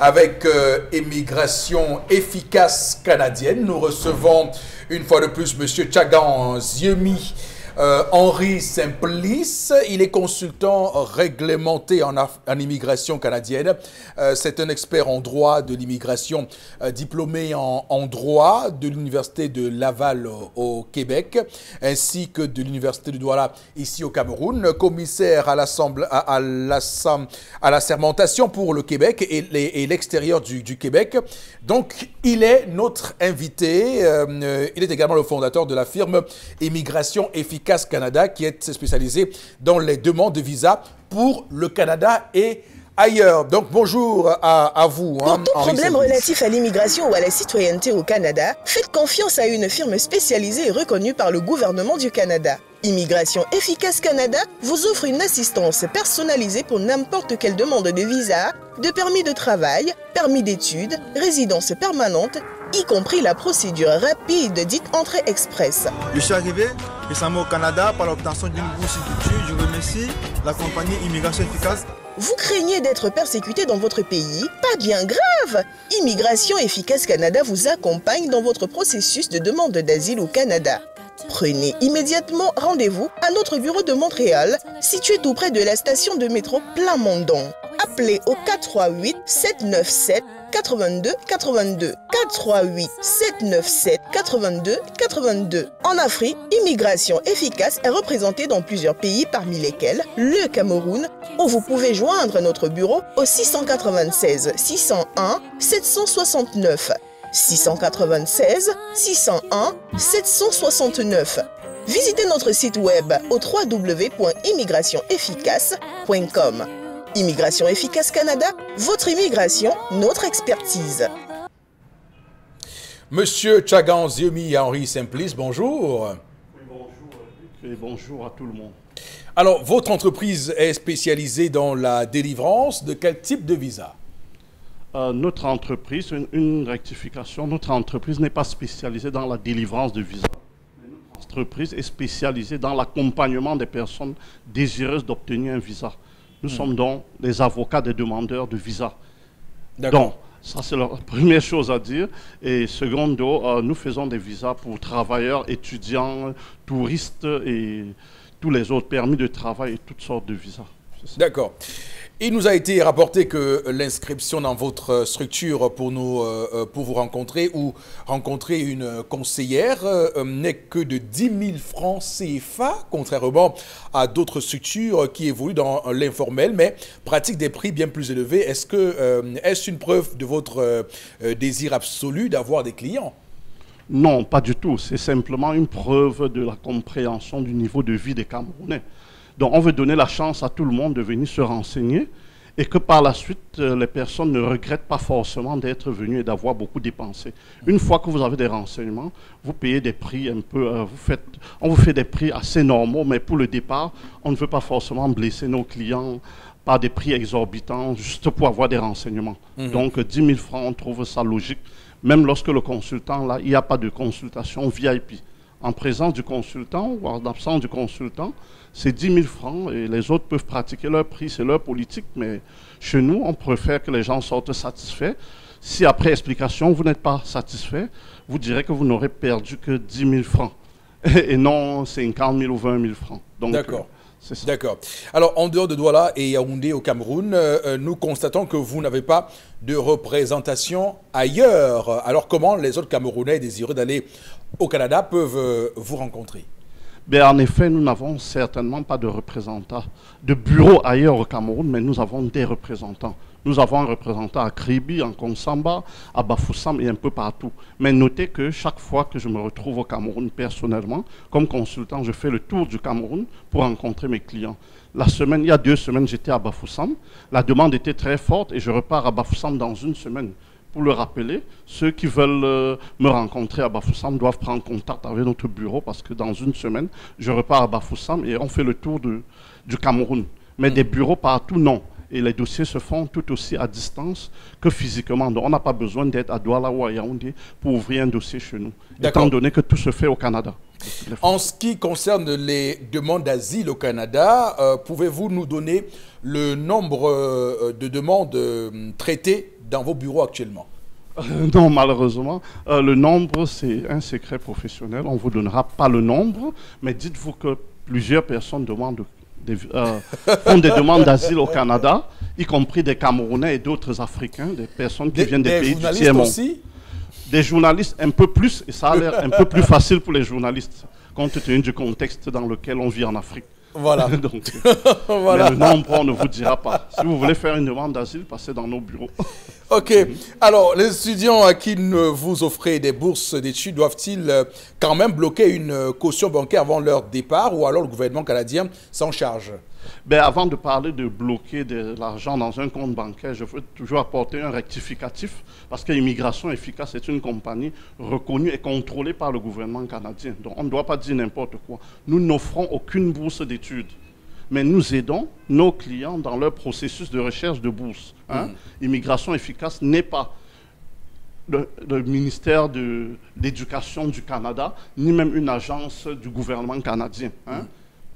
Avec Immigration efficace canadienne, nous recevons une fois de plus M. Tchagan Ziemi Henri Simplice. Il est consultant réglementé en immigration canadienne. C'est un expert en droit de l'immigration, diplômé en droit de l'Université de Laval au Québec, ainsi que de l'Université de Douala ici au Cameroun, commissaire à l'assermentation pour le Québec et l'extérieur du Québec. Donc, il est notre invité. Il est également le fondateur de la firme Immigration efficace Canada, qui est spécialisée dans les demandes de visa pour le Canada et ailleurs. Donc, bonjour à vous. Pour tout problème relatif à l'immigration ou à la citoyenneté au Canada, faites confiance à une firme spécialisée et reconnue par le gouvernement du Canada. Immigration efficace Canada vous offre une assistance personnalisée pour n'importe quelle demande de visa, de permis de travail, permis d'études, résidence permanente, y compris la procédure rapide dite entrée express. Je suis arrivé récemment au Canada par l'obtention d'une bourse d'études. Je remercie la compagnie Immigration efficace. Vous craignez d'être persécuté dans votre pays? Pas bien grave! Immigration efficace Canada vous accompagne dans votre processus de demande d'asile au Canada. Prenez immédiatement rendez-vous à notre bureau de Montréal, situé tout près de la station de métro Plamondon. Appelez au 438 797 82 82 438 797 82 82. En Afrique, Immigration efficace est représentée dans plusieurs pays, parmi lesquels le Cameroun, où vous pouvez joindre notre bureau au 696 601 769. 696 601 769. Visitez notre site web au www.immigrationefficace.com. Immigration efficace Canada, votre immigration, notre expertise. Monsieur Tchagan Ziemi Henri Simplice, bonjour. Oui, bonjour et bonjour à tout le monde. Alors, votre entreprise est spécialisée dans la délivrance de quel type de visa? Notre entreprise, une rectification, notre entreprise n'est pas spécialisée dans la délivrance de visa. Notre entreprise est spécialisée dans l'accompagnement des personnes désireuses d'obtenir un visa. Nous sommes donc les avocats des demandeurs de visa. Donc, ça c'est la première chose à dire. Et secondo, nous faisons des visas pour travailleurs, étudiants, touristes et tous les autres permis de travail et toutes sortes de visas. D'accord. Il nous a été rapporté que l'inscription dans votre structure pour vous rencontrer ou rencontrer une conseillère n'est que de 10 000 francs CFA, contrairement à d'autres structures qui évoluent dans l'informel, mais pratiquent des prix bien plus élevés. Est-ce une preuve de votre désir absolu d'avoir des clients? Non, pas du tout. C'est simplement une preuve de la compréhension du niveau de vie des Camerounais. Donc, on veut donner la chance à tout le monde de venir se renseigner et que par la suite, les personnes ne regrettent pas forcément d'être venues et d'avoir beaucoup dépensé. Une fois que vous avez des renseignements, vous payez des prix un peu, on vous fait des prix assez normaux, mais pour le départ, on ne veut pas forcément blesser nos clients par des prix exorbitants juste pour avoir des renseignements. Donc, 10 000 francs, on trouve ça logique. Même lorsque le consultant, là, il n'y a pas de consultation VIP. En présence du consultant ou en absence du consultant, c'est 10 000 francs et les autres peuvent pratiquer leur prix, c'est leur politique. Mais chez nous, on préfère que les gens sortent satisfaits. Si après explication, vous n'êtes pas satisfait, vous direz que vous n'aurez perdu que 10 000 francs et non 50 000 ou 20 000 francs. D'accord. D'accord. Alors, en dehors de Douala et Yaoundé au Cameroun, nous constatons que vous n'avez pas de représentation ailleurs. Alors, comment les autres Camerounais désireux d'aller au Canada peuvent vous rencontrer? Ben, en effet, nous n'avons certainement pas de représentants de bureau ailleurs au Cameroun, mais nous avons des représentants. Nous avons un représentant à Kribi, en Konsamba, à Bafoussam et un peu partout. Mais notez que chaque fois que je me retrouve au Cameroun personnellement, comme consultant, je fais le tour du Cameroun pour rencontrer mes clients. Il y a 2 semaines, j'étais à Bafoussam. La demande était très forte et je repars à Bafoussam dans 1 semaine. Pour le rappeler, ceux qui veulent me rencontrer à Bafoussam doivent prendre contact avec notre bureau parce que dans 1 semaine, je repars à Bafoussam et on fait le tour du Cameroun. Mais des bureaux partout, non. Et les dossiers se font tout aussi à distance que physiquement. Donc on n'a pas besoin d'être à Douala ou à Yaoundé pour ouvrir un dossier chez nous, étant donné que tout se fait au Canada. En ce qui concerne les demandes d'asile au Canada, pouvez-vous nous donner le nombre de demandes traitées dans vos bureaux actuellement? Non, malheureusement. Le nombre, c'est un secret professionnel. On ne vous donnera pas le nombre, mais dites-vous que plusieurs personnes font des demandes d'asile au Canada, y compris des Camerounais et d'autres Africains, des personnes qui viennent des pays du tiers-monde. Aussi? Des journalistes un peu plus, et ça a l'air un peu plus facile pour les journalistes, compte tenu du contexte dans lequel on vit en Afrique. Voilà. Donc, voilà. mais le nombre, on ne vous dira pas. Si vous voulez faire une demande d'asile, passez dans nos bureaux. Ok. Alors, les étudiants à qui vous offrez des bourses d'études doivent-ils quand même bloquer une caution bancaire avant leur départ ou alors le gouvernement canadien s'en charge? Ben, avant de parler de bloquer de l'argent dans un compte bancaire, je veux toujours apporter un rectificatif parce que Immigration Efficace est une compagnie reconnue et contrôlée par le gouvernement canadien. Donc on ne doit pas dire n'importe quoi. Nous n'offrons aucune bourse d'études, mais nous aidons nos clients dans leur processus de recherche de bourse. Immigration Efficace n'est pas le ministère de l'Éducation du Canada, ni même une agence du gouvernement canadien.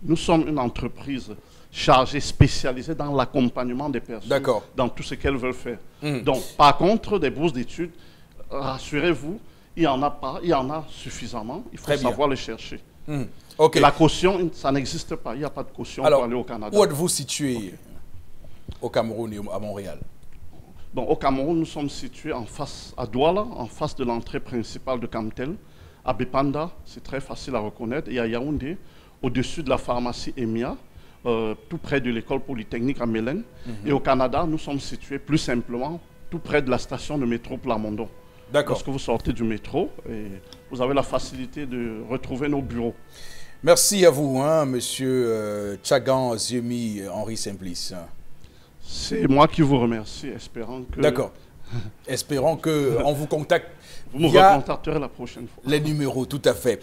Nous sommes une entreprise chargée, spécialisée dans l'accompagnement des personnes, dans tout ce qu'elles veulent faire. Donc, par contre, des bourses d'études, rassurez-vous, il n'y en a pas, il y en a suffisamment, il faut savoir les chercher. La caution, ça n'existe pas, il n'y a pas de caution pour aller au Canada. Où êtes-vous situé au Cameroun et à Montréal? Bon, au Cameroun, nous sommes situés en face, à Douala, en face de l'entrée principale de Camtel. À Bepanda, c'est très facile à reconnaître, et à Yaoundé, au-dessus de la pharmacie EMIA, tout près de l'école polytechnique à Mélène. Et au Canada, nous sommes situés plus simplement tout près de la station de métro Plamondon. Lorsque vous sortez du métro, vous avez la facilité de retrouver nos bureaux. Merci à vous, monsieur Tchagan Ziemi Henri Simplice. C'est moi qui vous remercie, espérant que... D'accord. Espérons qu'on vous contacte. Vous me recontacterez la prochaine fois. Les numéros, tout à fait.